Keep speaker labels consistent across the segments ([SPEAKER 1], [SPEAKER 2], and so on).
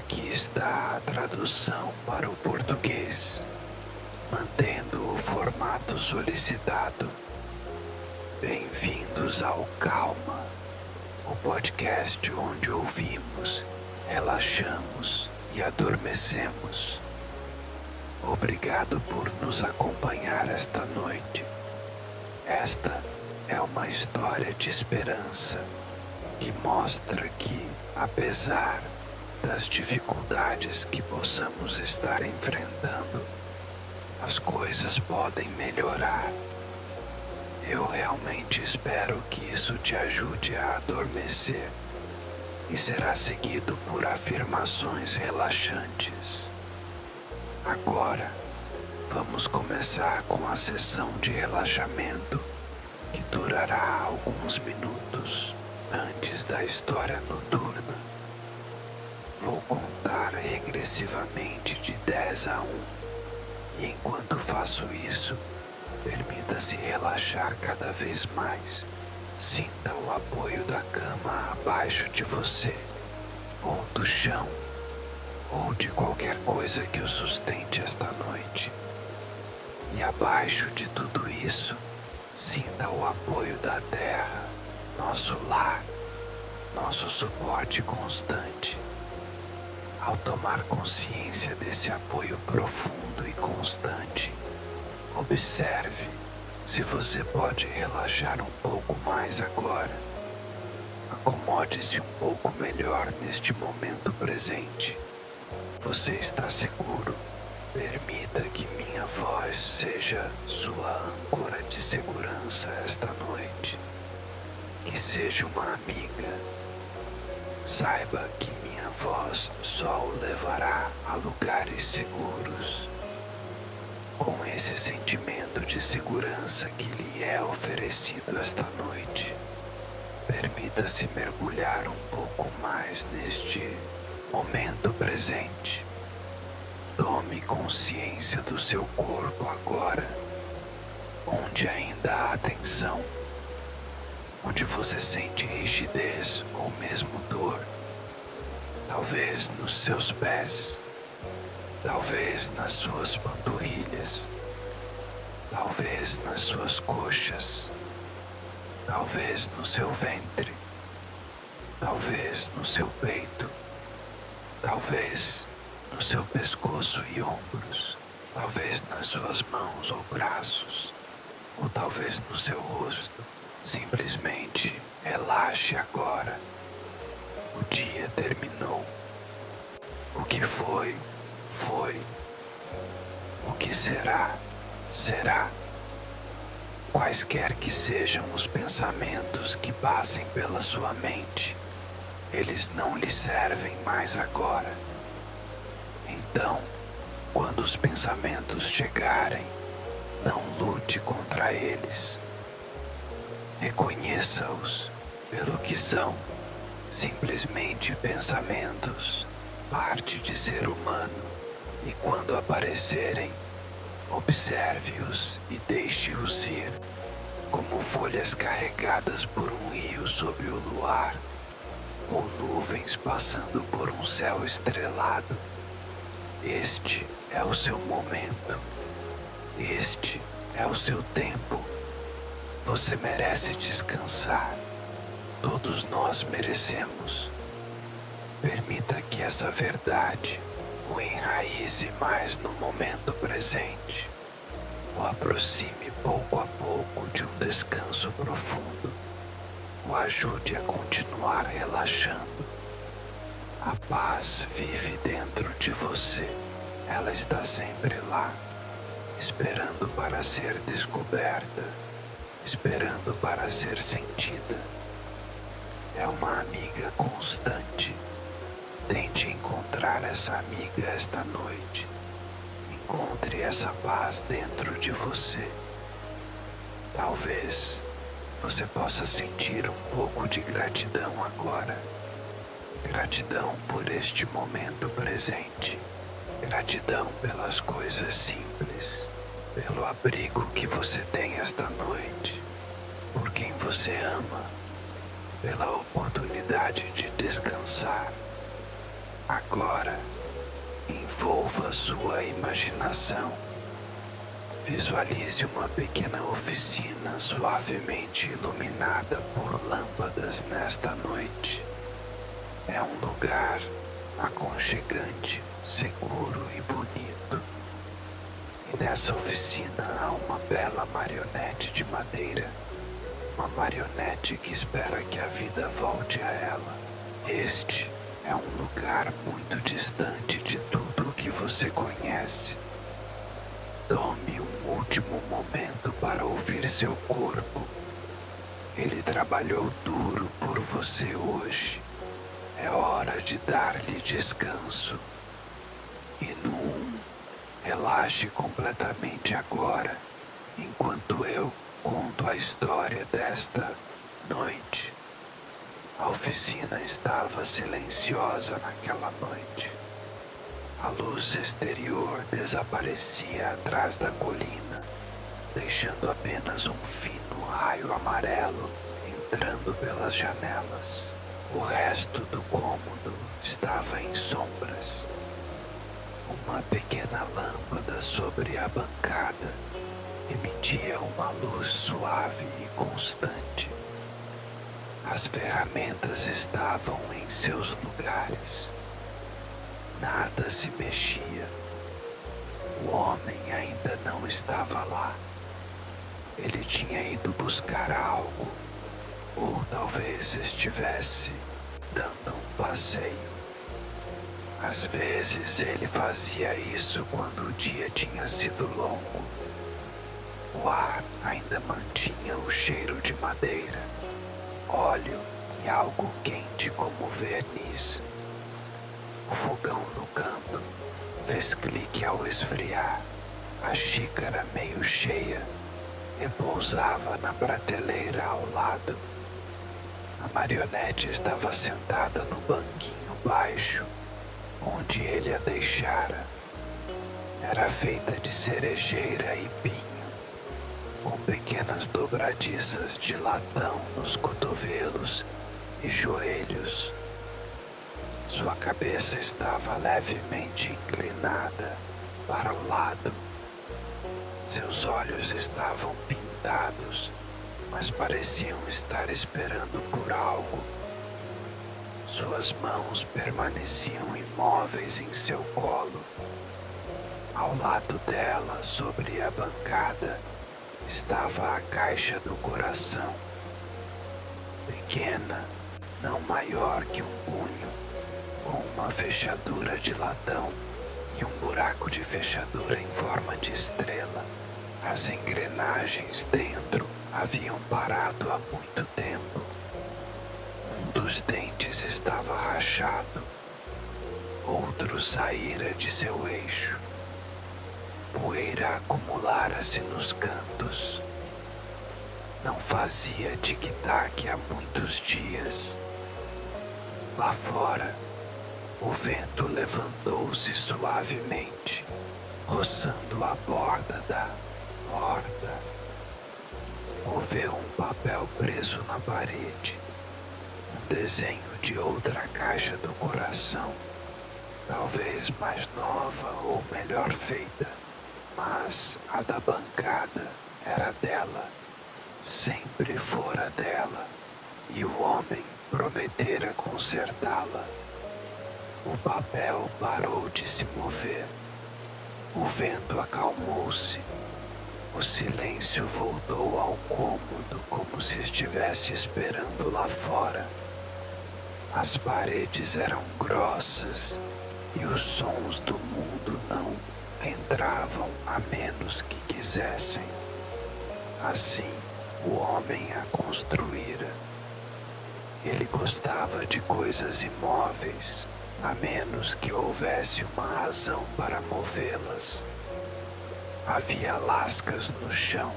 [SPEAKER 1] aqui está a tradução para o português, mantendo o formato solicitado. Bem-vindos ao Calma, o podcast onde ouvimos, relaxamos e adormecemos. Obrigado por nos acompanhar esta noite. Esta é uma história de esperança que mostra que, apesar das dificuldades que possamos estar enfrentando, as coisas podem melhorar. Eu realmente espero que isso te ajude a adormecer e será seguido por afirmações relaxantes. Agora, vamos começar com a sessão de relaxamento que durará alguns minutos antes da história noturna. Vou contar regressivamente de 10 a 1 e enquanto faço isso, permita-se relaxar cada vez mais. Sinta o apoio da cama abaixo de você, ou do chão, ou de qualquer coisa que o sustente esta noite. E abaixo de tudo isso, sinta o apoio da terra, nosso lar, nosso suporte constante. Ao tomar consciência desse apoio profundo e constante, observe se você pode relaxar um pouco mais agora. Acomode-se um pouco melhor neste momento presente. Você está seguro. Permita que minha voz seja sua âncora de segurança esta noite. Que seja uma amiga. Saiba que minha voz só o levará a lugares seguros. Com esse sentimento de segurança que lhe é oferecido esta noite, permita-se mergulhar um pouco mais neste momento presente. Tome consciência do seu corpo agora, onde ainda há tensão, onde você sente rigidez ou mesmo dor, talvez nos seus pés, talvez nas suas panturrilhas, talvez nas suas coxas, talvez no seu ventre, talvez no seu peito, talvez no seu pescoço e ombros, talvez nas suas mãos ou braços, ou talvez no seu rosto. Simplesmente relaxe agora. O dia terminou. O que foi, foi. O que será, será. Quaisquer que sejam os pensamentos que passem pela sua mente, eles não lhe servem mais agora. Então, quando os pensamentos chegarem, não lute contra eles. Reconheça-os pelo que são, simplesmente pensamentos, parte de ser humano, e quando aparecerem, observe-os e deixe-os ir, como folhas carregadas por um rio sobre o luar, ou nuvens passando por um céu estrelado. Este é o seu momento. Este é o seu tempo. Você merece descansar. Todos nós merecemos. Permita que essa verdade o enraize mais no momento presente. O aproxime pouco a pouco de um descanso profundo. O ajude a continuar relaxando. A paz vive dentro de você. Ela está sempre lá, esperando para ser descoberta, esperando para ser sentida. É uma amiga constante. Tente encontrar essa amiga esta noite. Encontre essa paz dentro de você. Talvez você possa sentir um pouco de gratidão agora. Gratidão por este momento presente. Gratidão pelas coisas simples, pelo abrigo que você tem esta noite, por quem você ama, pela oportunidade de descansar. Agora, envolva sua imaginação. Visualize uma pequena oficina suavemente iluminada por lâmpadas nesta noite. É um lugar aconchegante, seguro e bonito. E nessa oficina há uma bela marionete de madeira. Uma marionete que espera que a vida volte a ela. Este é um lugar muito distante de tudo o que você conhece. Tome um último momento para ouvir seu corpo. Ele trabalhou duro por você hoje. É hora de dar-lhe descanso. E no 1, relaxe completamente agora, enquanto eu conto a história desta noite. A oficina estava silenciosa naquela noite. A luz exterior desaparecia atrás da colina, deixando apenas um fino raio amarelo entrando pelas janelas. O resto do cômodo estava em sombras. Uma pequena lâmpada sobre a bancada emitia uma luz suave e constante. As ferramentas estavam em seus lugares. Nada se mexia. O homem ainda não estava lá. Ele tinha ido buscar algo, ou talvez estivesse dando um passeio. Às vezes ele fazia isso quando o dia tinha sido longo. O ar ainda mantinha o cheiro de madeira, óleo e algo quente como verniz. O fogão no canto fez clique ao esfriar. A xícara meio cheia repousava na prateleira ao lado. A marionete estava sentada no banquinho baixo, onde ele a deixara. Era feita de cerejeira e pinho, com pequenas dobradiças de latão nos cotovelos e joelhos. Sua cabeça estava levemente inclinada para o lado. Seus olhos estavam pintados, mas pareciam estar esperando por algo. Suas mãos permaneciam imóveis em seu colo. Ao lado dela, sobre a bancada, estava a caixa do coração. Pequena, não maior que um punho, com uma fechadura de latão e um buraco de fechadura em forma de estrela. As engrenagens dentro haviam parado há muito tempo. Um dos dentes estava rachado, outro saíra de seu eixo. Poeira acumulara-se nos cantos. Não fazia tic-tac há muitos dias. Lá fora, o vento levantou-se suavemente, roçando a borda da porta. Moveu um papel preso na parede, um desenho de outra caixa do coração, talvez mais nova ou melhor feita, mas a da bancada era dela, sempre fora dela, e o homem prometera consertá-la. O papel parou de se mover. O vento acalmou-se. O silêncio voltou ao cômodo como se estivesse esperando lá fora. As paredes eram grossas e os sons do mundo não entravam a menos que quisessem. Assim, o homem a construíra. Ele gostava de coisas imóveis, a menos que houvesse uma razão para movê-las. Havia lascas no chão,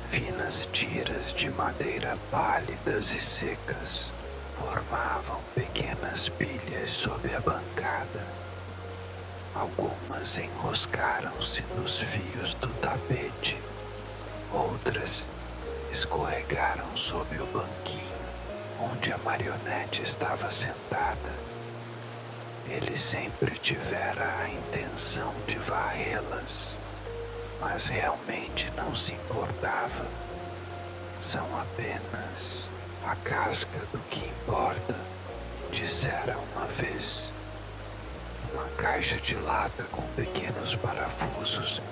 [SPEAKER 1] finas tiras de madeira pálidas e secas formavam pequenas pilhas sob a bancada. Algumas enroscaram-se nos fios do tapete, outras escorregaram sob o banquinho onde a marionete estava sentada. Ele sempre tivera a intenção de varrê-las, mas realmente não se importava. São apenas a casca do que importa, dissera uma vez. Uma caixa de lata com pequenos parafusos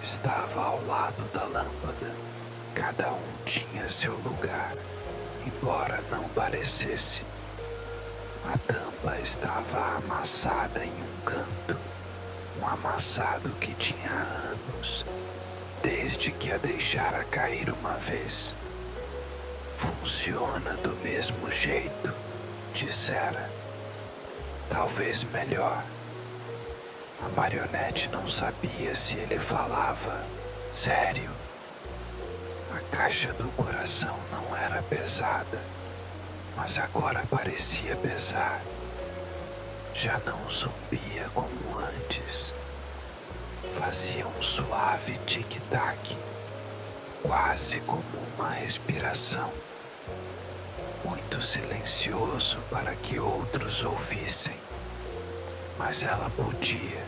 [SPEAKER 1] estava ao lado da lâmpada. Cada um tinha seu lugar, embora não parecesse. A tampa estava amassada em um canto, um amassado que tinha anos, desde que a deixara cair uma vez. Funciona do mesmo jeito, dissera. Talvez melhor. A marionete não sabia se ele falava sério. A caixa do coração não era pesada, mas agora parecia pesar. Já não zumbia como antes. Fazia um suave tic-tac, quase como uma respiração. Muito silencioso para que outros ouvissem, mas ela podia.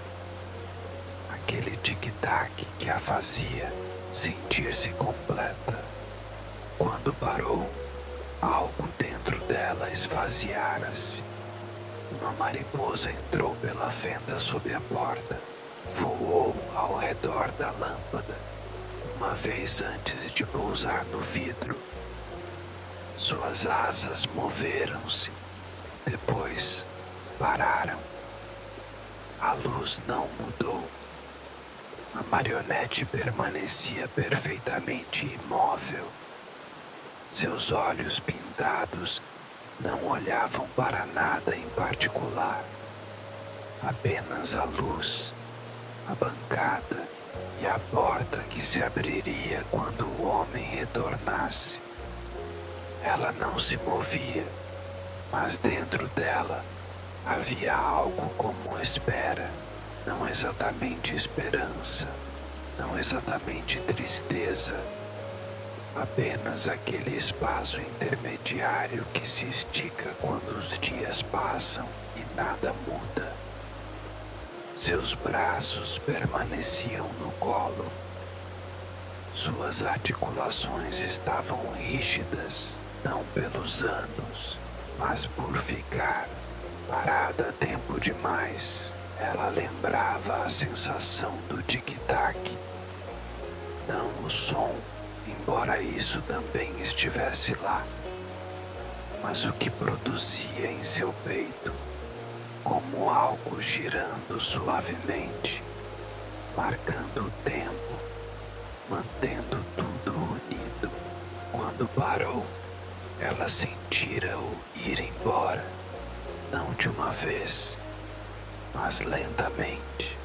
[SPEAKER 1] Aquele tic-tac que a fazia sentir-se completa. Quando parou, algo dentro dela esvaziara-se. Uma mariposa entrou pela fenda sob a porta, voou ao redor da lâmpada, uma vez antes de pousar no vidro. Suas asas moveram-se, depois pararam. A luz não mudou. A marionete permanecia perfeitamente imóvel. Seus olhos pintados não olhavam para nada em particular. Apenas a luz, a bancada e a porta que se abriria quando o homem retornasse. Ela não se movia, mas dentro dela havia algo como espera, não exatamente esperança, não exatamente tristeza, apenas aquele espaço intermediário que se estica quando os dias passam e nada muda. Seus braços permaneciam no colo. Suas articulações estavam rígidas, não pelos anos, mas por ficar parada tempo demais. Ela lembrava a sensação do tic-tac, não o som, embora isso também estivesse lá, mas o que produzia em seu peito, como algo girando suavemente, marcando o tempo, mantendo tudo unido. Quando parou, ela sentira-o ir embora, não de uma vez, mas lentamente,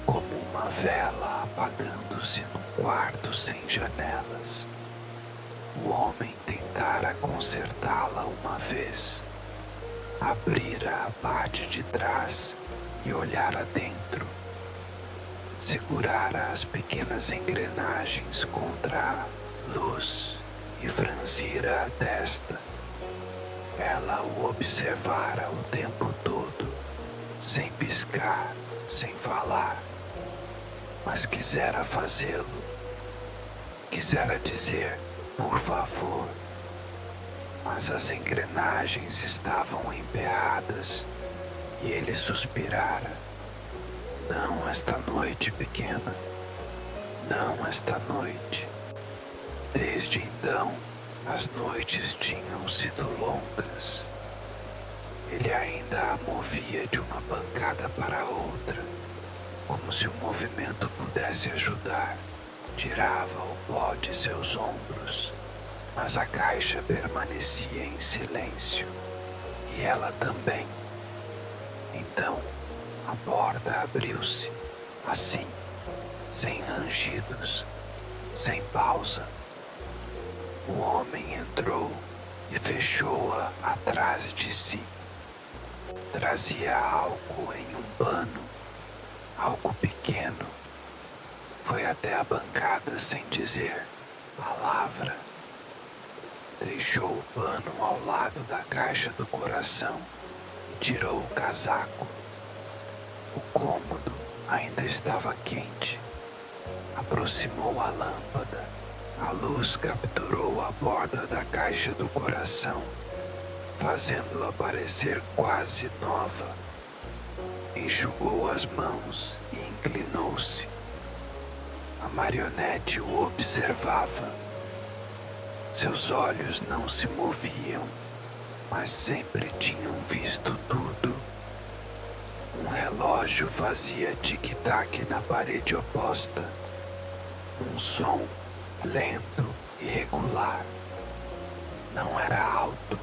[SPEAKER 1] como uma vela apagando-se num quarto sem janelas. O homem tentara consertá-la uma vez, abrira a parte de trás e olhara dentro, segurara as pequenas engrenagens contra a luz e franzira a testa. Ela o observara o tempo todo, sem piscar, sem falar, mas quisera fazê-lo. Quisera dizer, por favor, mas as engrenagens estavam emperradas e ele suspirara. Não esta noite, pequena, não esta noite. Desde então, as noites tinham sido longas. Ele ainda a movia de uma bancada para outra, como se o movimento pudesse ajudar. Tirava o pó de seus ombros, mas a caixa permanecia em silêncio, e ela também. Então, a porta abriu-se, assim, sem rangidos, sem pausa. O homem entrou e fechou-a atrás de si. Trazia algo em um pano, algo pequeno. Foi até a bancada sem dizer palavra. Deixou o pano ao lado da caixa do coração e tirou o casaco. O cômodo ainda estava quente. Aproximou a lâmpada. A luz capturou a borda da caixa do coração, fazendo-a parecer quase nova. Enxugou as mãos e inclinou-se. A marionete o observava. Seus olhos não se moviam, mas sempre tinham visto tudo. Um relógio fazia tic-tac na parede oposta. Um som lento e regular. Não era alto,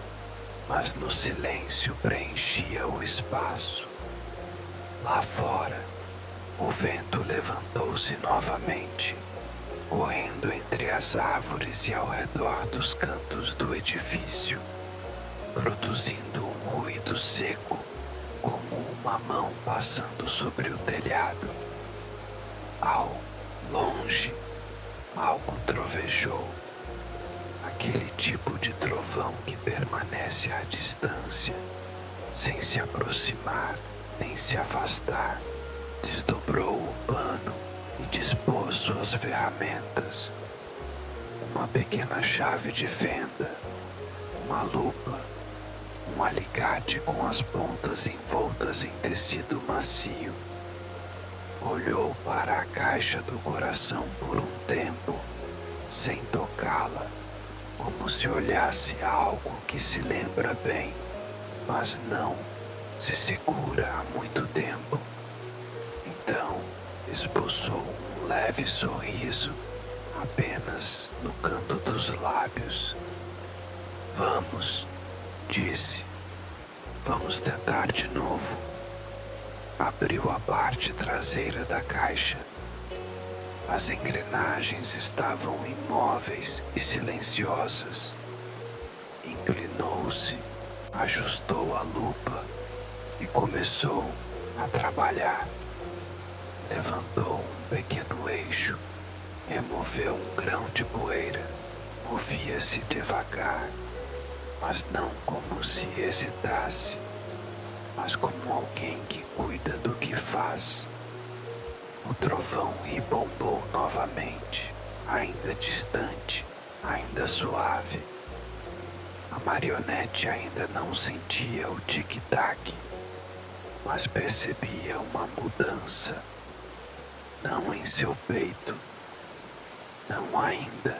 [SPEAKER 1] mas no silêncio preenchia o espaço. Lá fora, o vento levantou-se novamente, correndo entre as árvores e ao redor dos cantos do edifício, produzindo um ruído seco, como uma mão passando sobre o telhado. Ao longe, algo trovejou. Aquele tipo de trovão que permanece à distância, sem se aproximar nem se afastar. Desdobrou o pano e dispôs suas ferramentas. Uma pequena chave de fenda, uma lupa, um alicate com as pontas envoltas em tecido macio. Olhou para a caixa do coração por um tempo, sem tocá-la, como se olhasse algo que se lembra bem, mas não se segura há muito tempo. Então esboçou um leve sorriso apenas no canto dos lábios. Vamos, disse. Vamos tentar de novo. Abriu a parte traseira da caixa. As engrenagens estavam imóveis e silenciosas. Inclinou-se, ajustou a lupa e começou a trabalhar. Levantou um pequeno eixo, removeu um grão de poeira. Movia-se devagar, mas não como se hesitasse, mas como alguém que cuida do que faz. O trovão ribombou novamente, ainda distante, ainda suave. A marionete ainda não sentia o tic-tac, mas percebia uma mudança, não em seu peito, não ainda,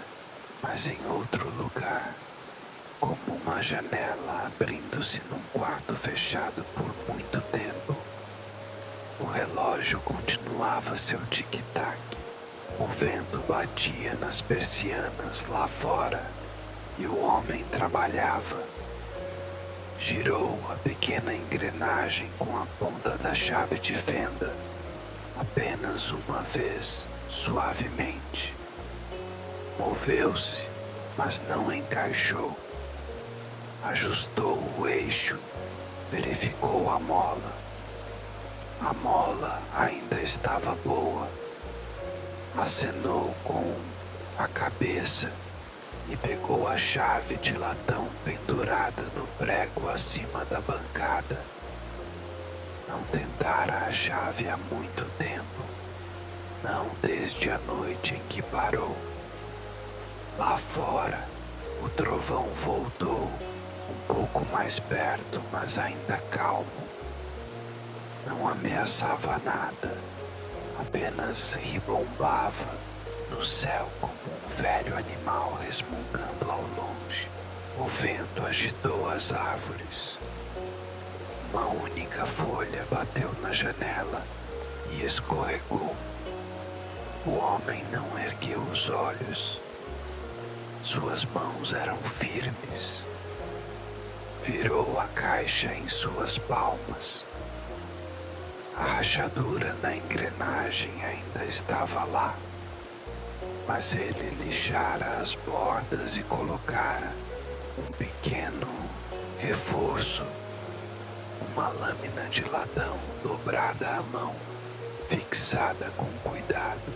[SPEAKER 1] mas em outro lugar, como uma janela abrindo-se num quarto fechado por muito tempo. O relógio continuava seu tic-tac. O vento batia nas persianas lá fora e o homem trabalhava. Girou a pequena engrenagem com a ponta da chave de fenda, apenas uma vez, suavemente. Moveu-se, mas não encaixou. Ajustou o eixo, verificou a mola. A mola ainda estava boa. Acenou com a cabeça e pegou a chave de latão pendurada no prego acima da bancada. Não tentara a chave há muito tempo, não desde a noite em que parou. Lá fora, o trovão voltou, um pouco mais perto, mas ainda calmo. Não ameaçava nada, apenas ribombava no céu como um velho animal resmungando ao longe. O vento agitou as árvores. Uma única folha bateu na janela e escorregou. O homem não ergueu os olhos. Suas mãos eram firmes. Virou a caixa em suas palmas. A rachadura na engrenagem ainda estava lá, mas ele lixara as bordas e colocara um pequeno reforço, uma lâmina de latão dobrada à mão, fixada com cuidado.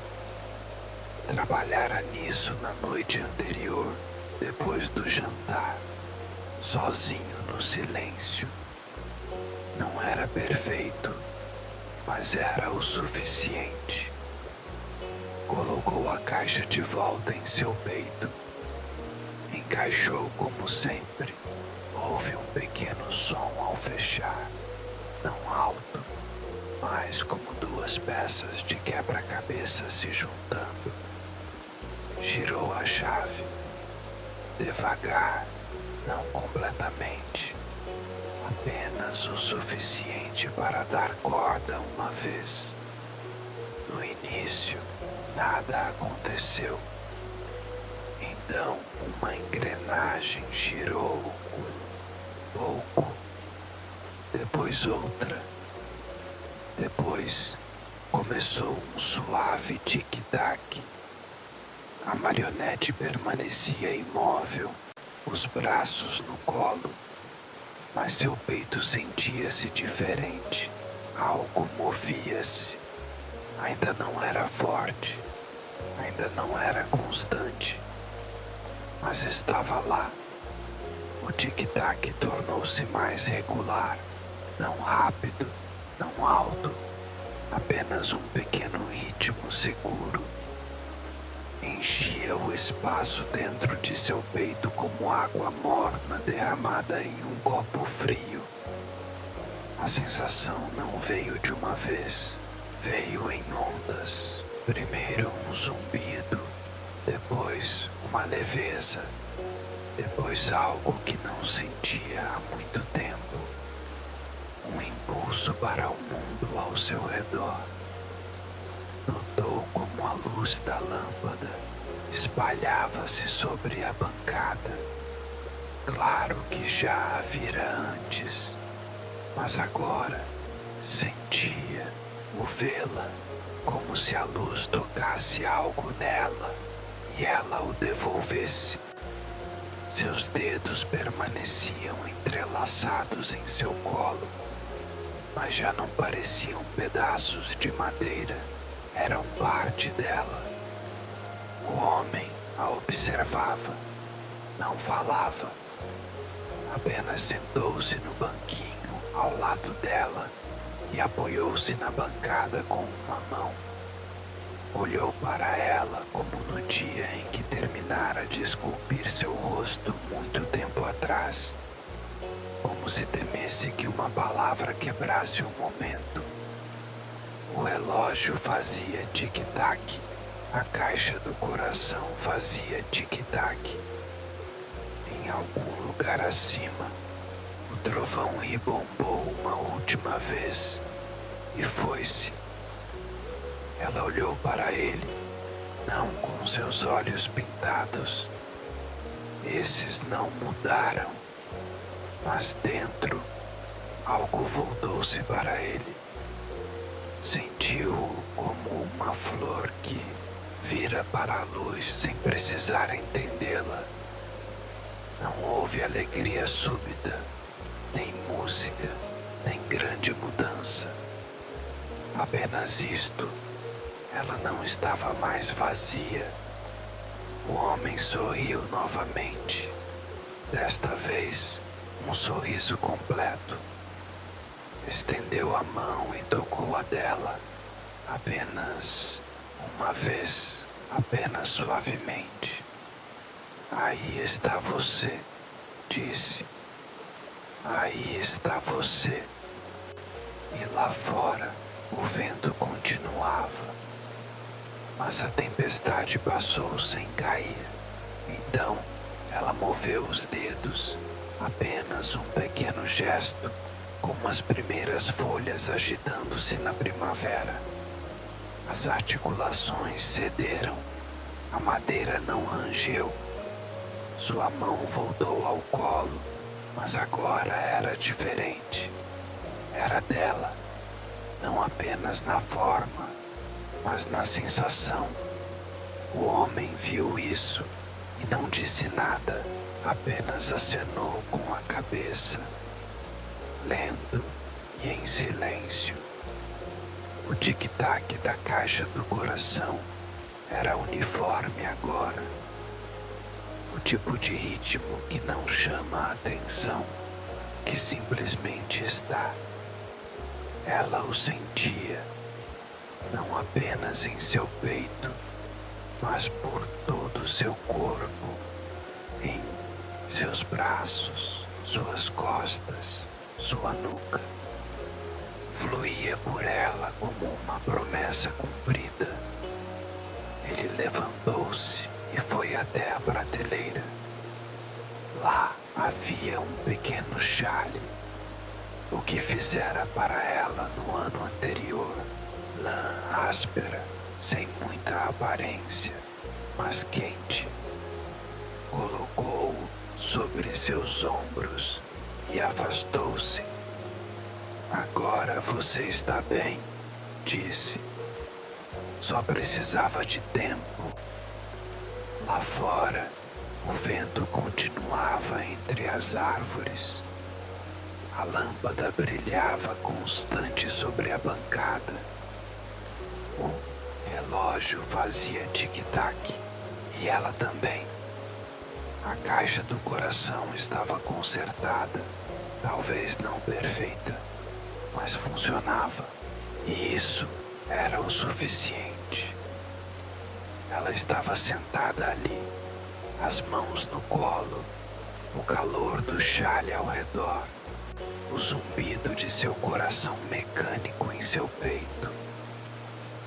[SPEAKER 1] Trabalhara nisso na noite anterior, depois do jantar, sozinho no silêncio. Não era perfeito, mas era o suficiente. Colocou a caixa de volta em seu peito. Encaixou como sempre. Houve um pequeno som ao fechar, não alto, mas como duas peças de quebra-cabeça se juntando. Girou a chave, devagar, não completamente, apenas o suficiente para dar corda uma vez. No início, nada aconteceu. Então, uma engrenagem girou pouco, depois outra. Depois começou um suave tic-tac. A marionete permanecia imóvel, os braços no colo, mas seu peito sentia-se diferente. Algo movia-se. Ainda não era forte, ainda não era constante, mas estava lá. O tic-tac tornou-se mais regular, não rápido, não alto, apenas um pequeno ritmo seguro. Enchia o espaço dentro de seu peito como água morna derramada em um copo frio. A sensação não veio de uma vez, veio em ondas. Primeiro um zumbido, depois uma leveza. Depois algo que não sentia há muito tempo. Um impulso para o mundo ao seu redor. Notou como a luz da lâmpada espalhava-se sobre a bancada. Claro que já a vira antes, mas agora sentia o vê-la como se a luz tocasse algo nela e ela o devolvesse. Seus dedos permaneciam entrelaçados em seu colo, mas já não pareciam pedaços de madeira, eram parte dela. O homem a observava, não falava, apenas sentou-se no banquinho ao lado dela e apoiou-se na bancada com uma mão. Olhou para ela como no dia em que terminara de esculpir seu rosto muito tempo atrás, como se temesse que uma palavra quebrasse o momento. O relógio fazia tic-tac, a caixa do coração fazia tic-tac. Em algum lugar acima, o trovão ribombou uma última vez e foi-se. Ela olhou para ele, não com seus olhos pintados. Esses não mudaram, mas dentro, algo voltou-se para ele. Sentiu-o como uma flor que vira para a luz sem precisar entendê-la. Não houve alegria súbita, nem música, nem grande mudança. Apenas isto. Ela não estava mais vazia. O homem sorriu novamente. Desta vez, um sorriso completo. Estendeu a mão e tocou a dela. Apenas uma vez, apenas suavemente. Aí está você, disse. Aí está você. E lá fora, o vento continuava. Mas a tempestade passou sem cair. Então, ela moveu os dedos, apenas um pequeno gesto, como as primeiras folhas agitando-se na primavera. As articulações cederam, a madeira não rangeu. Sua mão voltou ao colo, mas agora era diferente. Era dela, não apenas na forma, mas na sensação. O homem viu isso e não disse nada, apenas acenou com a cabeça, lento e em silêncio. O tic-tac da caixa do coração era uniforme agora. O tipo de ritmo que não chama a atenção, que simplesmente está. Ela o sentia, não apenas em seu peito, mas por todo o seu corpo, em seus braços, suas costas, sua nuca. Fluía por ela como uma promessa cumprida. Ele levantou-se e foi até a prateleira. Lá havia um pequeno chale, o que fizera para ela no ano anterior. Lã áspera, sem muita aparência, mas quente. Colocou-o sobre seus ombros e afastou-se. Agora você está bem, disse. Só precisava de tempo. Lá fora, o vento continuava entre as árvores. A lâmpada brilhava constante sobre a bancada. O relógio fazia tic-tac e ela também. A caixa do coração estava consertada, talvez não perfeita, mas funcionava, e isso era o suficiente. Ela estava sentada ali, as mãos no colo, o calor do chale ao redor, o zumbido de seu coração mecânico em seu peito.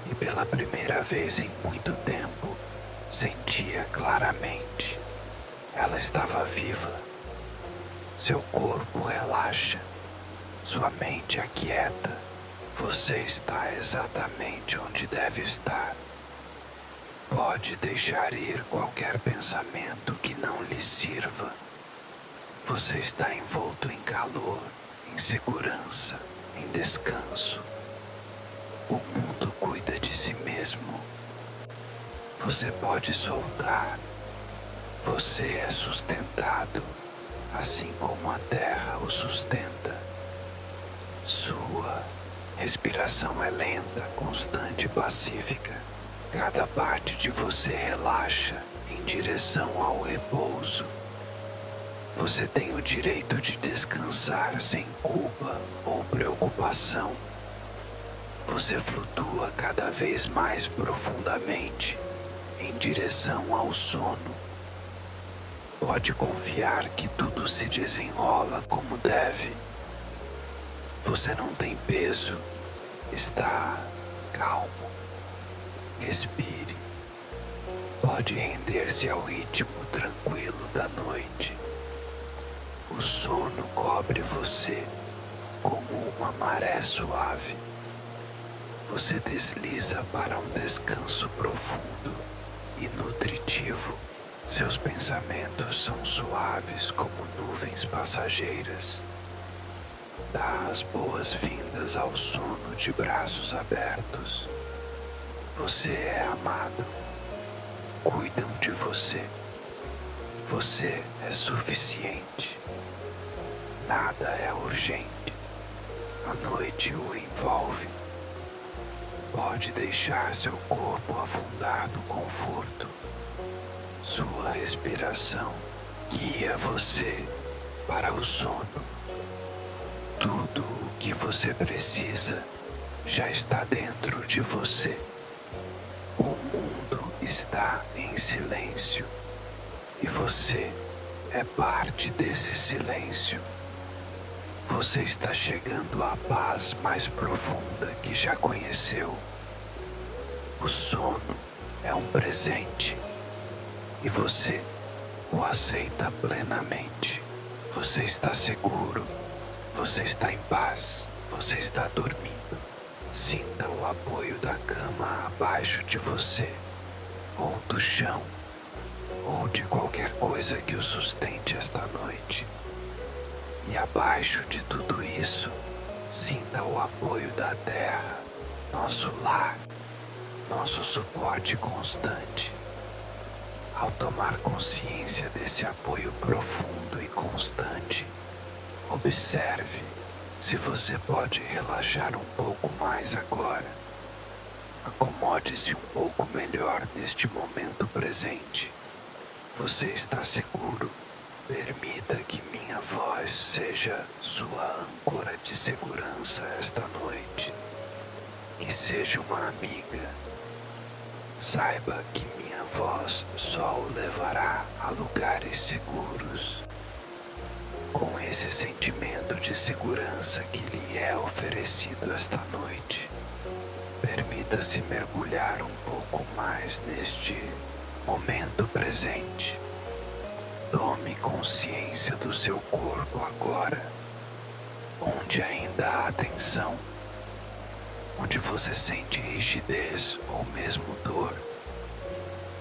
[SPEAKER 1] E pela primeira vez em muito tempo, sentia claramente. Ela estava viva. Seu corpo relaxa, sua mente aquieta. Você está exatamente onde deve estar. Pode deixar ir qualquer pensamento que não lhe sirva. Você está envolto em calor, em segurança, em descanso. O mundo cuida de si mesmo. Você pode soltar. Você é sustentado, assim como a terra o sustenta. Sua respiração é lenta, constante e pacífica. Cada parte de você relaxa em direção ao repouso. Você tem o direito de descansar sem culpa ou preocupação. Você flutua cada vez mais profundamente em direção ao sono. Pode confiar que tudo se desenrola como deve. Você não tem peso, está calmo. Respire. Pode render-se ao ritmo tranquilo da noite. O sono cobre você como uma maré suave. Você desliza para um descanso profundo e nutritivo. Seus pensamentos são suaves como nuvens passageiras. Dá as boas-vindas ao sono de braços abertos. Você é amado. Cuidam de você. Você é suficiente. Nada é urgente. A noite o envolve. Pode deixar seu corpo afundar no conforto. Sua respiração guia você para o sono. Tudo o que você precisa já está dentro de você. O mundo está em silêncio e você é parte desse silêncio. Você está chegando à paz mais profunda que já conheceu. O sono é um presente e você o aceita plenamente. Você está seguro, você está em paz, você está dormindo. Sinta o apoio da cama abaixo de você, ou do chão, ou de qualquer coisa que o sustente esta noite. E abaixo de tudo isso, sinta o apoio da terra, nosso lar, nosso suporte constante. Ao tomar consciência desse apoio profundo e constante, observe se você pode relaxar um pouco mais agora. Acomode-se um pouco melhor neste momento presente. Você está seguro, Permita que minha voz seja sua âncora de segurança esta noite. Que seja uma amiga. Saiba que minha voz só o levará a lugares seguros. Com esse sentimento de segurança que lhe é oferecido esta noite, permita-se mergulhar um pouco mais neste momento presente. Tome consciência do seu corpo agora, onde ainda há tensão, onde você sente rigidez ou mesmo dor,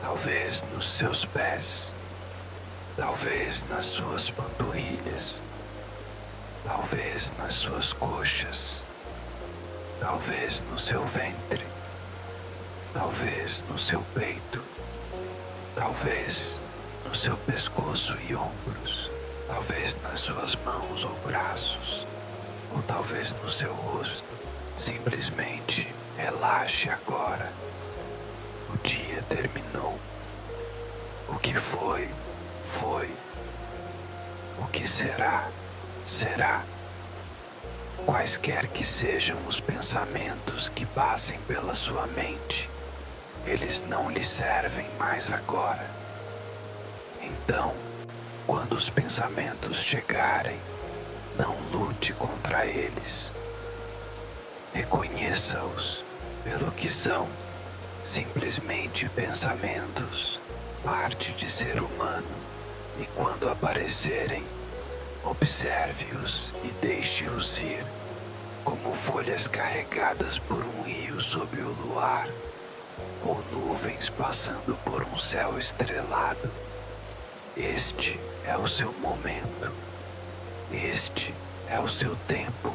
[SPEAKER 1] talvez nos seus pés, talvez nas suas panturrilhas, talvez nas suas coxas, talvez no seu ventre, talvez no seu peito, talvez no seu pescoço e ombros, talvez nas suas mãos ou braços, ou talvez no seu rosto. Simplesmente relaxe agora. O dia terminou. O que foi, foi. O que será, será. Quaisquer que sejam os pensamentos que passem pela sua mente, eles não lhe servem mais agora. Então, quando os pensamentos chegarem, não lute contra eles. Reconheça-os pelo que são, simplesmente pensamentos, parte de ser humano, e quando aparecerem, observe-os e deixe-os ir, como folhas carregadas por um rio sob o luar, ou nuvens passando por um céu estrelado. Este é o seu momento. Este é o seu tempo.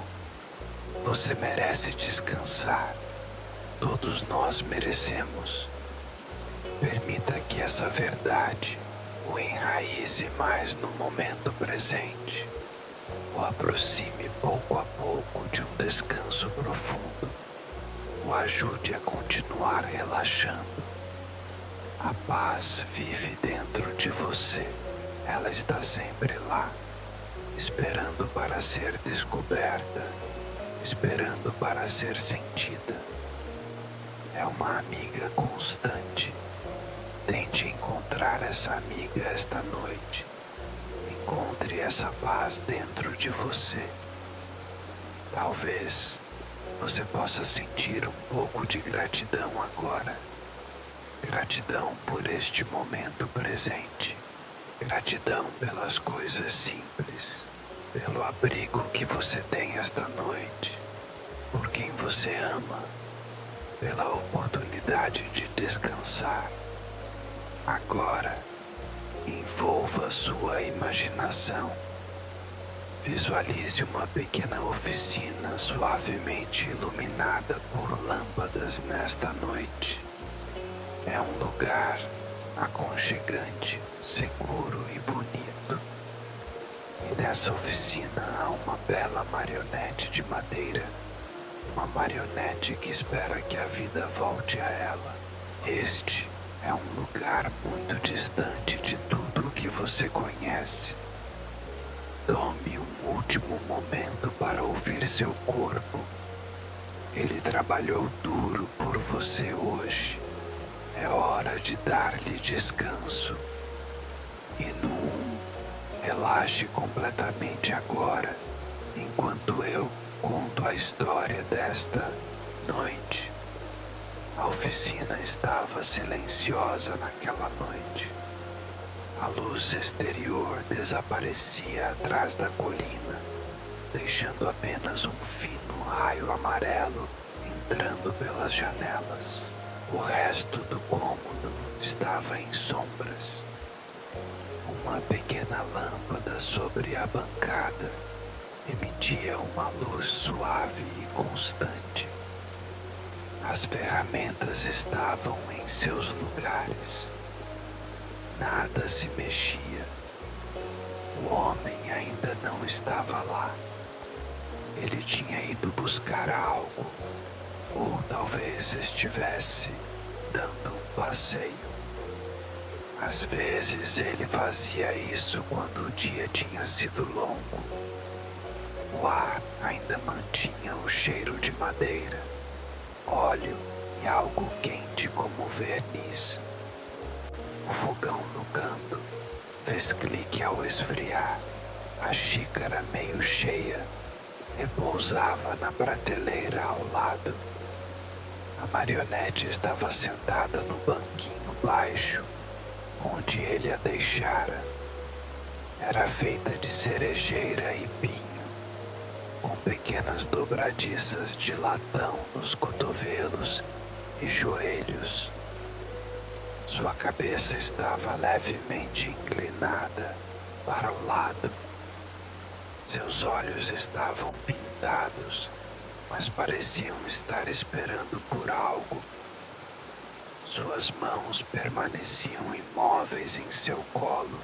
[SPEAKER 1] Você merece descansar. Todos nós merecemos. Permita que essa verdade o enraize mais no momento presente. O aproxime pouco a pouco de um descanso profundo. O ajude a continuar relaxando. A paz vive dentro de você. Ela está sempre lá, esperando para ser descoberta, esperando para ser sentida. É uma amiga constante. Tente encontrar essa amiga esta noite. Encontre essa paz dentro de você. Talvez você possa sentir um pouco de gratidão agora. Gratidão por este momento presente. Gratidão pelas coisas simples, pelo abrigo que você tem esta noite, por quem você ama, pela oportunidade de descansar. Agora, envolva sua imaginação. Visualize uma pequena oficina suavemente iluminada por lâmpadas nesta noite. É um lugar aconchegante, seguro e bonito. E nessa oficina há uma bela marionete de madeira. Uma marionete que espera que a vida volte a ela. Este é um lugar muito distante de tudo o que você conhece. Tome um último momento para ouvir seu corpo. Ele trabalhou duro por você hoje. É hora de dar-lhe descanso. E no 1, relaxe completamente agora, enquanto eu conto a história desta noite. A oficina estava silenciosa naquela noite. A luz exterior desaparecia atrás da colina, deixando apenas um fino raio amarelo entrando pelas janelas. O resto do cômodo estava em sombras. Uma pequena lâmpada sobre a bancada emitia uma luz suave e constante. As ferramentas estavam em seus lugares. Nada se mexia. O homem ainda não estava lá. Ele tinha ido buscar algo. Ou talvez estivesse dando um passeio. Às vezes ele fazia isso quando o dia tinha sido longo. O ar ainda mantinha o cheiro de madeira, óleo e algo quente como verniz. O fogão no canto fez clique ao esfriar. A xícara meio cheia repousava na prateleira ao lado. A marionete estava sentada no banquinho baixo, onde ele a deixara. Era feita de cerejeira e pinho, com pequenas dobradiças de latão nos cotovelos e joelhos. Sua cabeça estava levemente inclinada para o lado. Seus olhos estavam pintados, mas pareciam estar esperando por algo. Suas mãos permaneciam imóveis em seu colo.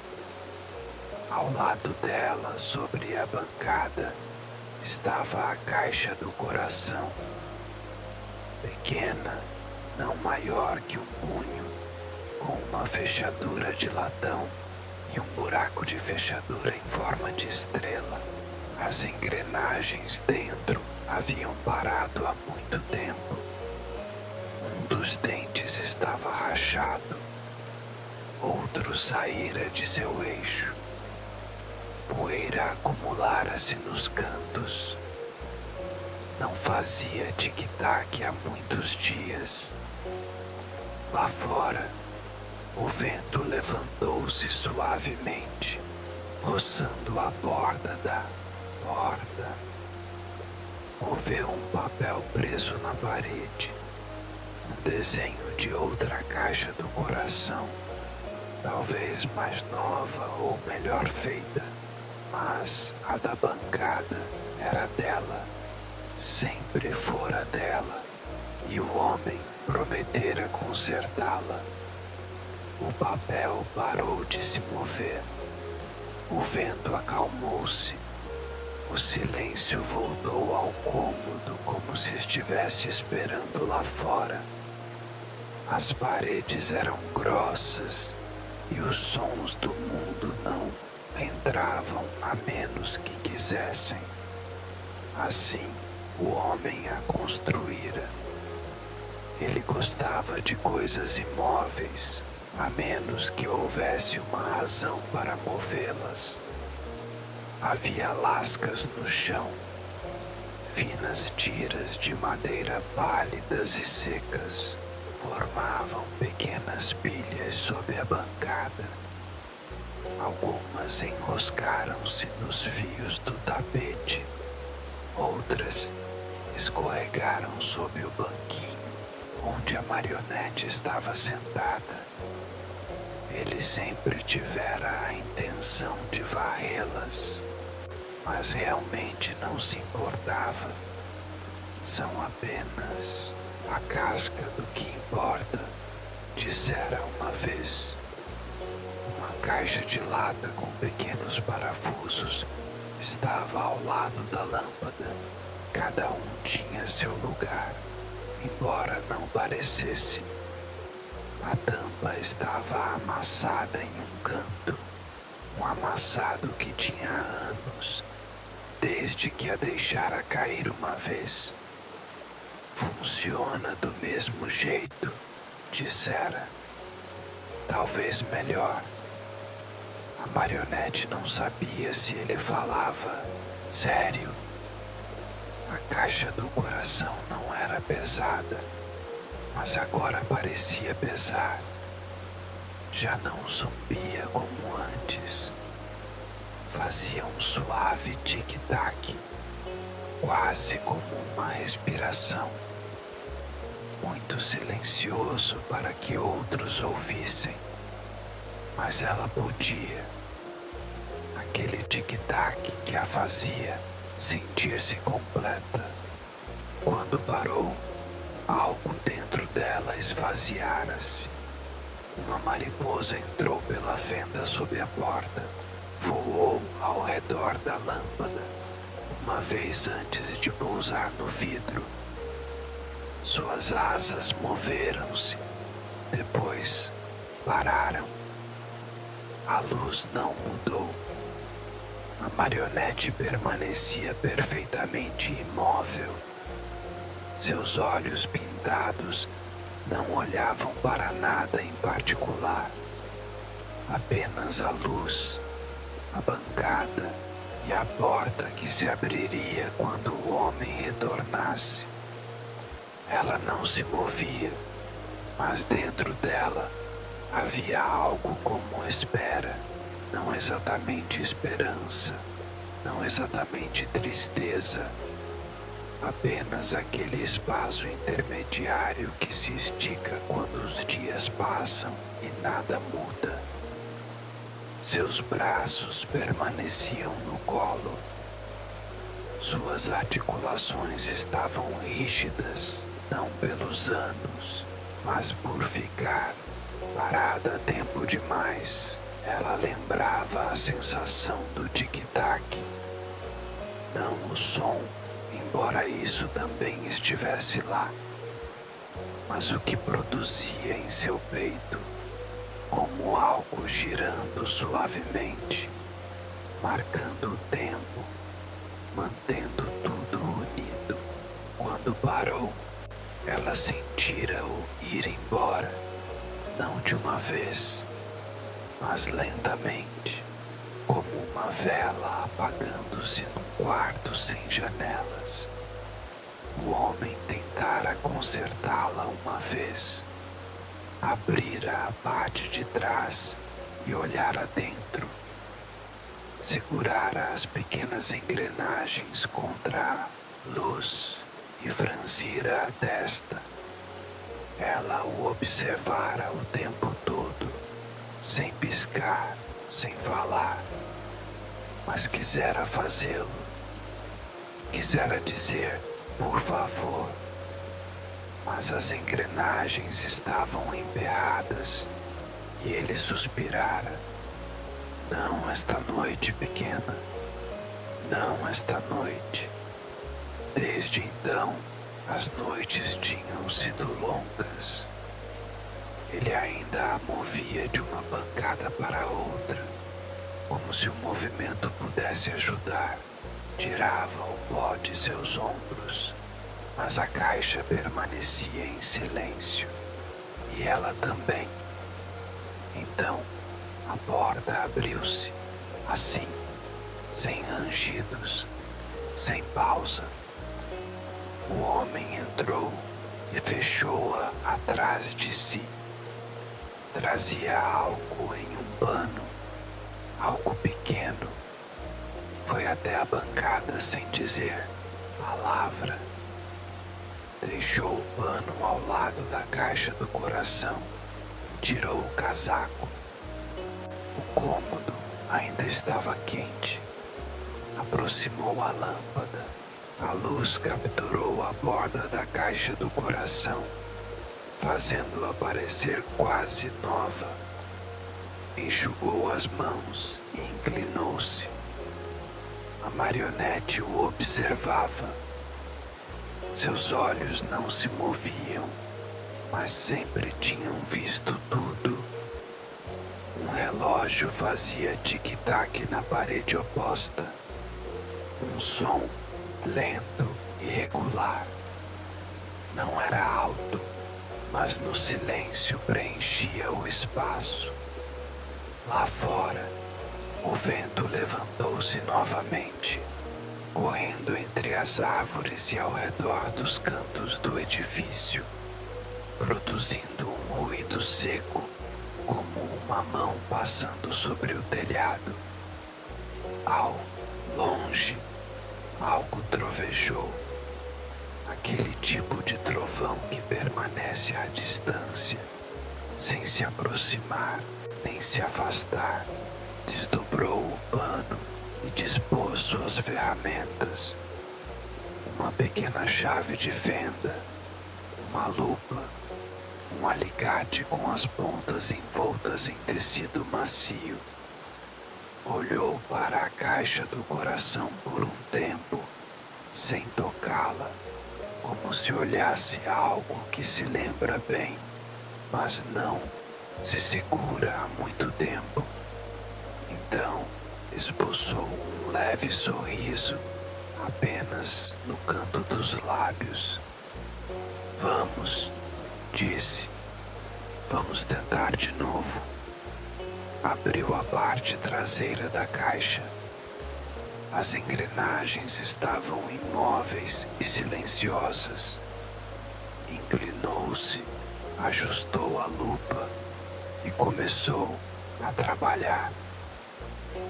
[SPEAKER 1] Ao lado dela, sobre a bancada, estava a caixa do coração. Pequena, não maior que um punho, com uma fechadura de latão e um buraco de fechadura em forma de estrela. As engrenagens dentro haviam parado há muito tempo. Um dos dentes estava rachado, outro saíra de seu eixo. Poeira acumulara-se nos cantos. Não fazia tic-tac há muitos dias. Lá fora, o vento levantou-se suavemente, roçando a borda da porta. Moveu um papel preso na parede, um desenho de outra caixa do coração, talvez mais nova ou melhor feita, mas a da bancada era dela, sempre fora dela, e o homem prometera consertá-la. O papel parou de se mover. O vento acalmou-se. O silêncio voltou ao cômodo como se estivesse esperando lá fora. As paredes eram grossas e os sons do mundo não entravam a menos que quisessem. Assim, o homem a construíra. Ele gostava de coisas imóveis, a menos que houvesse uma razão para movê-las. Havia lascas no chão, finas tiras de madeira pálidas e secas formavam pequenas pilhas sob a bancada. Algumas enroscaram-se nos fios do tapete, outras escorregaram sob o banquinho onde a marionete estava sentada. Ele sempre tivera a intenção de varrê-las, mas realmente não se importava. São apenas a casca do que importa, dissera uma vez. Uma caixa de lata com pequenos parafusos estava ao lado da lâmpada. Cada um tinha seu lugar, embora não parecesse. A tampa estava amassada em um canto, um amassado que tinha anos, desde que a deixara cair uma vez. Funciona do mesmo jeito, dissera. Talvez melhor. A marionete não sabia se ele falava sério. A caixa do coração não era pesada, mas agora parecia pesar. Já não zumbia como antes. Fazia um suave tic-tac, quase como uma respiração. Muito silencioso para que outros ouvissem, mas ela podia. Aquele tic-tac que a fazia sentir-se completa. Quando parou, algo dentro dela esvaziara-se. Uma mariposa entrou pela fenda sob a porta, voou ao redor da lâmpada, uma vez antes de pousar no vidro. Suas asas moveram-se, depois pararam A luz não mudou. A marionete permanecia perfeitamente imóvel. Seus olhos pintados não olhavam para nada em particular. Apenas a luz, a bancada e a porta que se abriria quando o homem retornasse. Ela não se movia, mas dentro dela havia algo como espera, não exatamente esperança, não exatamente tristeza, apenas aquele espaço intermediário que se estica quando os dias passam e nada muda. Seus braços permaneciam no colo. Suas articulações estavam rígidas, não pelos anos, mas por ficar parada tempo demais. Ela lembrava a sensação do tic-tac. Não o som, embora isso também estivesse lá, mas o que produzia em seu peito, como algo girando suavemente, marcando o tempo, mantendo tudo unido. Quando parou, ela sentira-o ir embora, não de uma vez, mas lentamente, como uma vela apagando-se num quarto sem janelas. O homem tentara consertá-la uma vez, abrira a parte de trás e olhara dentro, segurara as pequenas engrenagens contra a luz e franzira a testa. Ela o observara o tempo todo, sem piscar, sem falar, mas quisera fazê-lo. Quisera dizer, por favor, mas as engrenagens estavam emperradas e ele suspirara. Não esta noite, pequena, não esta noite. Desde então, as noites tinham sido longas. Ele ainda a movia de uma bancada para outra, como se o movimento pudesse ajudar. Tirava o pó de seus ombros, mas a caixa permanecia em silêncio, e ela também. Então, a porta abriu-se, assim, sem rangidos, sem pausa. O homem entrou e fechou-a atrás de si. Trazia algo em um pano, algo pequeno. Foi até a bancada sem dizer palavra. Deixou o pano ao lado da caixa do coração, tirou o casaco. O cômodo ainda estava quente. Aproximou a lâmpada. A luz capturou a borda da caixa do coração, fazendo-a parecer quase nova. Enxugou as mãos e inclinou-se. A marionete o observava. Seus olhos não se moviam, mas sempre tinham visto tudo. Um relógio fazia tic-tac na parede oposta. Um som lento e regular. Não era alto, mas no silêncio preenchia o espaço. Lá fora, o vento levantou-se novamente, correndo entre as árvores e ao redor dos cantos do edifício, produzindo um ruído seco, como uma mão passando sobre o telhado. Ao longe, algo trovejou, aquele tipo de trovão que permanece à distância, sem se aproximar nem se afastar. Desdobrou o pano e dispôs suas ferramentas. Uma pequena chave de fenda, uma lupa, um alicate com as pontas envoltas em tecido macio. Olhou para a caixa do coração por um tempo, sem tocá-la, como se olhasse algo que se lembra bem, mas não se segura há muito tempo. Então esboçou um leve sorriso apenas no canto dos lábios. Vamos, disse. Vamos tentar de novo. Abriu a parte traseira da caixa. As engrenagens estavam imóveis e silenciosas. Inclinou-se, ajustou a lupa e começou a trabalhar.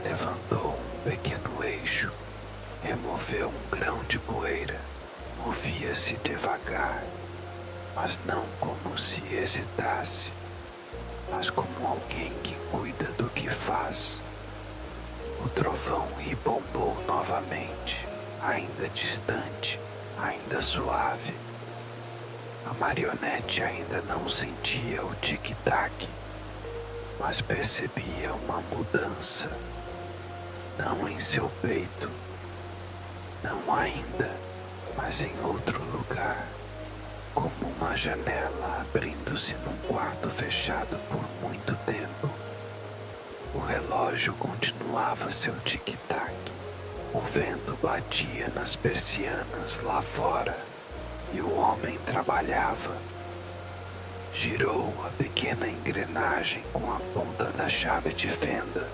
[SPEAKER 1] Levantou um pequeno eixo, removeu um grão de poeira. Movia-se devagar, mas não como se hesitasse, mas como alguém que cuida do que faz. O trovão ribombou novamente, ainda distante, ainda suave. A marionete ainda não sentia o tic-tac, mas percebia uma mudança, não em seu peito, não ainda, mas em outro lugar, como uma janela abrindo-se num quarto fechado por muito tempo. O relógio continuava seu tic-tac. O vento batia nas persianas lá fora e o homem trabalhava. Girou a pequena engrenagem com a ponta da chave de fenda,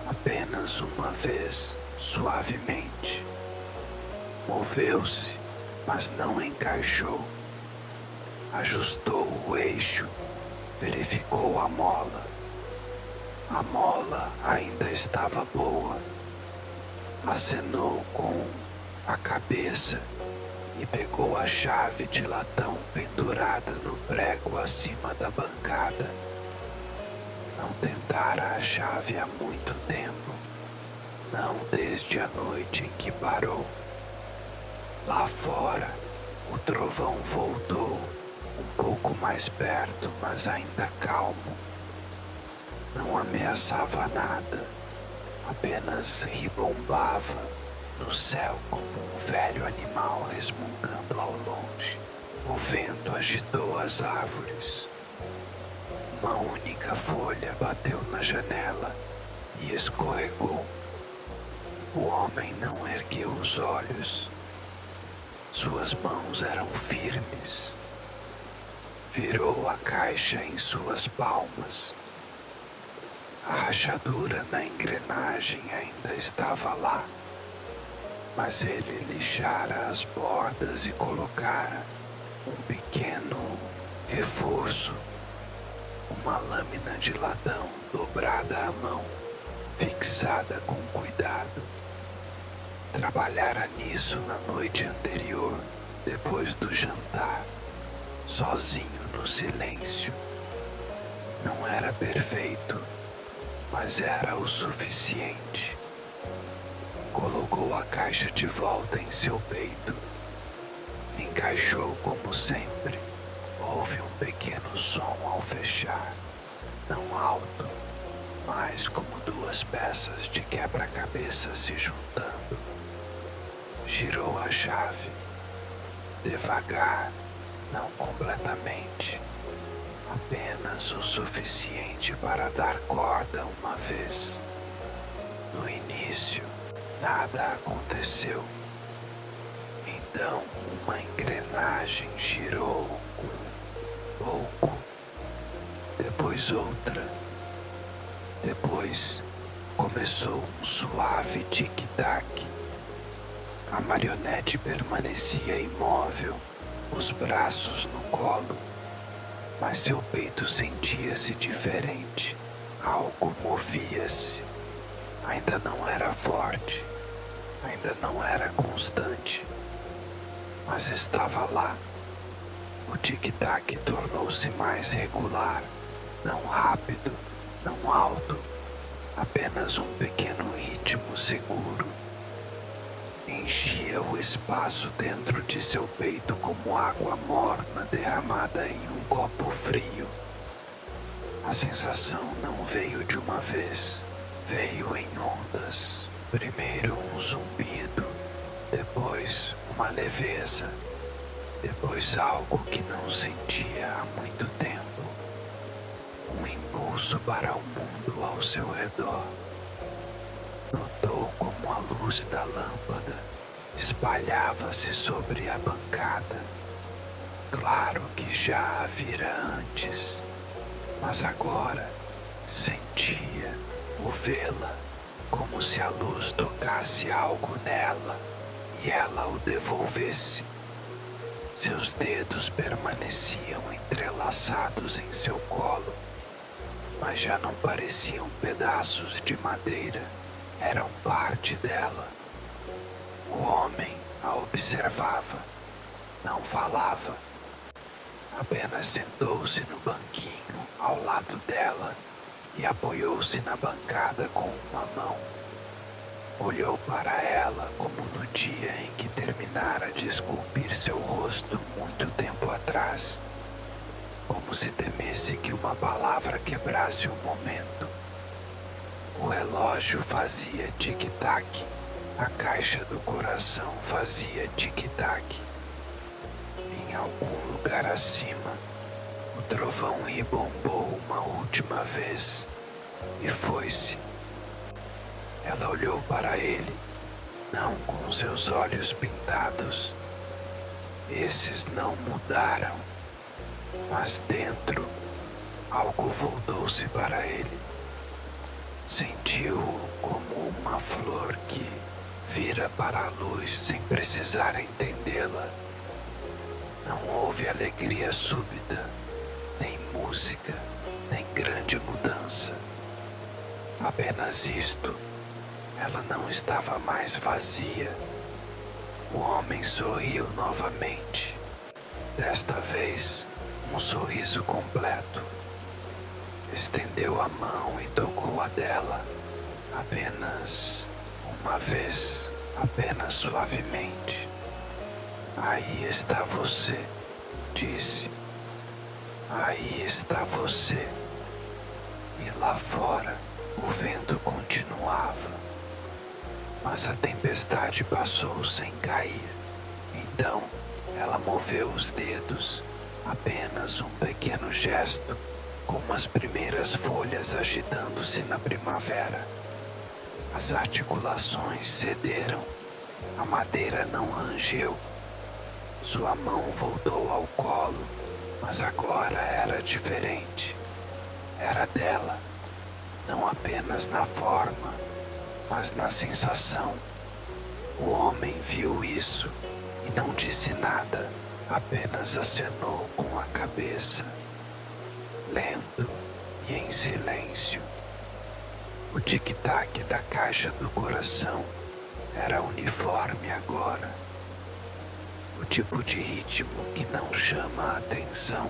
[SPEAKER 1] apenas uma vez, suavemente. Moveu-se, mas não encaixou. Ajustou o eixo, verificou a mola. A mola ainda estava boa. Acenou com a cabeça e pegou a chave de latão pendurada no prego acima da bancada. Não tentara a chave há muito tempo, não desde a noite em que parou. Lá fora, o trovão voltou, um pouco mais perto, mas ainda calmo. Não ameaçava nada, apenas ribombava no céu como um velho animal resmungando ao longe. O vento agitou as árvores. Uma única folha bateu na janela e escorregou. O homem não ergueu os olhos. Suas mãos eram firmes. Virou a caixa em suas palmas. A rachadura na engrenagem ainda estava lá, mas ele lixara as bordas e colocara um pequeno reforço, uma lâmina de latão dobrada à mão, fixada com cuidado. Trabalhara nisso na noite anterior, depois do jantar, sozinho no silêncio. Não era perfeito, mas era o suficiente. Colocou a caixa de volta em seu peito. Encaixou como sempre. Houve um pequeno som ao fechar, não alto, mas como duas peças de quebra-cabeça se juntando. Girou a chave, devagar, não completamente. Apenas o suficiente para dar corda uma vez. No início, nada aconteceu. Então, uma engrenagem girou um pouco, depois outra. Depois, começou um suave tic-tac. A marionete permanecia imóvel, os braços no colo. Mas seu peito sentia-se diferente. Algo movia-se. Ainda não era forte, ainda não era constante, mas estava lá. O tic-tac tornou-se mais regular, não rápido, não alto, apenas um pequeno ritmo seguro. Enchia o espaço dentro de seu peito como água morna derramada em um copo frio. A sensação não veio de uma vez, veio em ondas. Primeiro um zumbido, depois uma leveza, depois algo que não sentia há muito tempo. Um impulso para o mundo ao seu redor. como a luz da lâmpada espalhava-se sobre a bancada. Claro que já a vira antes, mas agora sentia o vê-la como se a luz tocasse algo nela e ela o devolvesse. Seus dedos permaneciam entrelaçados em seu colo, mas já não pareciam pedaços de madeira, eram parte dela. O homem a observava, não falava, apenas sentou-se no banquinho ao lado dela e apoiou-se na bancada com uma mão. Olhou para ela como no dia em que terminara de esculpir seu rosto muito tempo atrás, como se temesse que uma palavra quebrasse o momento. O relógio fazia tic-tac, a caixa do coração fazia tic-tac. Em algum lugar acima, o trovão ribombou uma última vez e foi-se. Ela olhou para ele, não com seus olhos pintados. Esses não mudaram, mas dentro algo voltou-se para ele. Sentiu-o como uma flor que vira para a luz sem precisar entendê-la. Não houve alegria súbita, nem música, nem grande mudança. Apenas isto. Ela não estava mais vazia. O homem sorriu novamente. Desta vez, um sorriso completo. Estendeu a mão e tocou a dela. Apenas uma vez, apenas suavemente. Aí está você, disse. Aí está você. E lá fora, o vento continuava. Mas a tempestade passou sem cair. Então, ela moveu os dedos, apenas um pequeno gesto, como as primeiras folhas agitando-se na primavera. As articulações cederam, a madeira não rangeu. Sua mão voltou ao colo, mas agora era diferente. Era dela, não apenas na forma, mas na sensação. O homem viu isso e não disse nada, apenas acenou com a cabeça, lento e em silêncio. O tic-tac da caixa do coração era uniforme agora. O tipo de ritmo que não chama a atenção,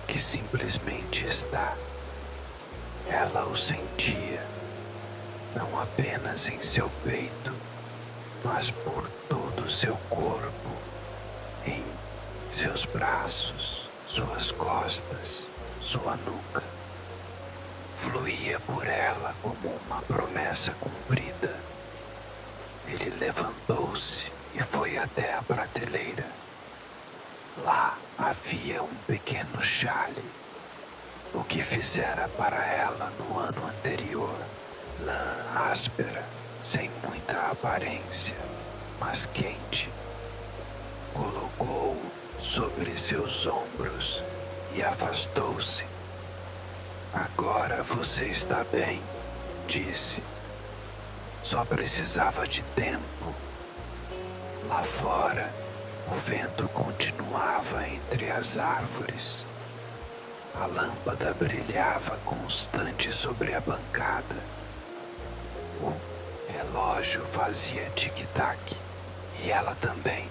[SPEAKER 1] que simplesmente está. Ela o sentia. Não apenas em seu peito, mas por todo o seu corpo, em seus braços, suas costas, sua nuca. Fluía por ela como uma promessa cumprida. Ele levantou-se e foi até a prateleira. Lá havia um pequeno chale, o que fizera para ela no ano anterior. Lã áspera, sem muita aparência, mas quente. Colocou-o sobre seus ombros e afastou-se. Agora você está bem, disse. Só precisava de tempo. Lá fora, o vento continuava entre as árvores. A lâmpada brilhava constante sobre a bancada. O relógio fazia tic-tac e ela também.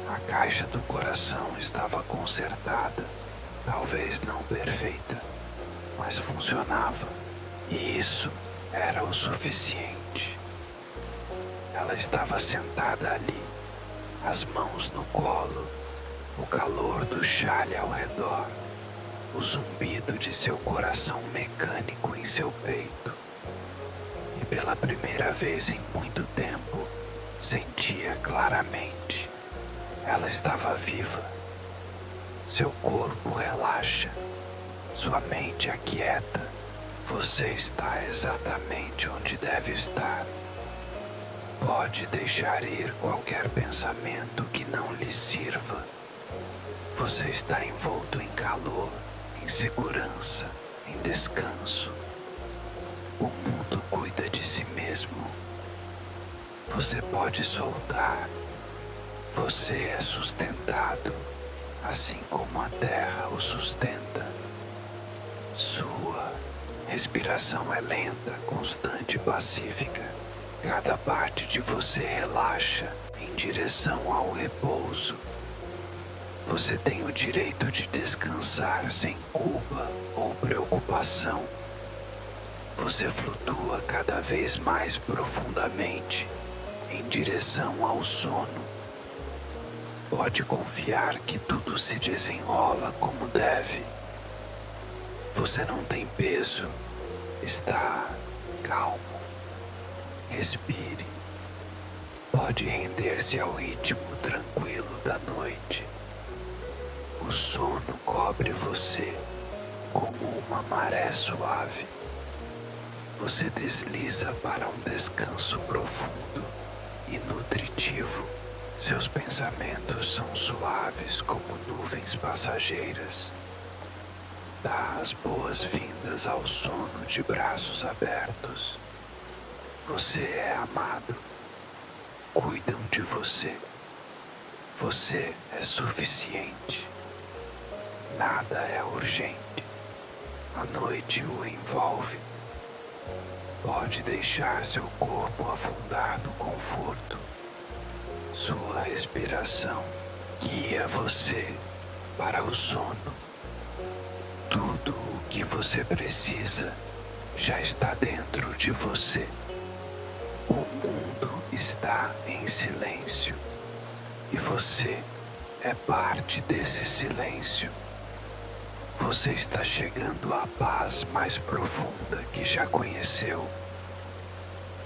[SPEAKER 1] A caixa do coração estava consertada, talvez não perfeita, mas funcionava, e isso era o suficiente. Ela estava sentada ali, as mãos no colo, o calor do chale ao redor, o zumbido de seu coração mecânico em seu peito. E pela primeira vez em muito tempo, sentia claramente. Ela estava viva. Seu corpo relaxa, sua mente aquieta. Você está exatamente onde deve estar. pode deixar ir qualquer pensamento que não lhe sirva. Você está envolto em calor, em segurança, em descanso. O mundo cuida de si mesmo. Você pode soltar. Você é sustentado, assim como a terra o sustenta. Sua respiração é lenta, constante e pacífica. Cada parte de você relaxa em direção ao repouso. Você tem o direito de descansar sem culpa ou preocupação. Você flutua cada vez mais profundamente em direção ao sono. Pode confiar que tudo se desenrola como deve. Você não tem peso, está calmo. Respire. Pode render-se ao ritmo tranquilo da noite. O sono cobre você como uma maré suave. Você desliza para um descanso profundo e nutritivo. Seus pensamentos são suaves como nuvens passageiras. Dá as boas-vindas ao sono de braços abertos. Você é amado. Cuidam de você. Você é suficiente. Nada é urgente. A noite o envolve. Pode deixar seu corpo afundar no conforto. Sua respiração guia você para o sono. Tudo o que você precisa já está dentro de você. O mundo está em silêncio e você é parte desse silêncio. Você está chegando à paz mais profunda que já conheceu.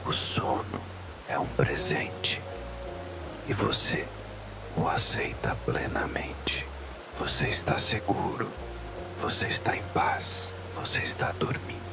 [SPEAKER 1] O sono é um presente e você o aceita plenamente. Você está seguro, você está em paz, você está dormindo.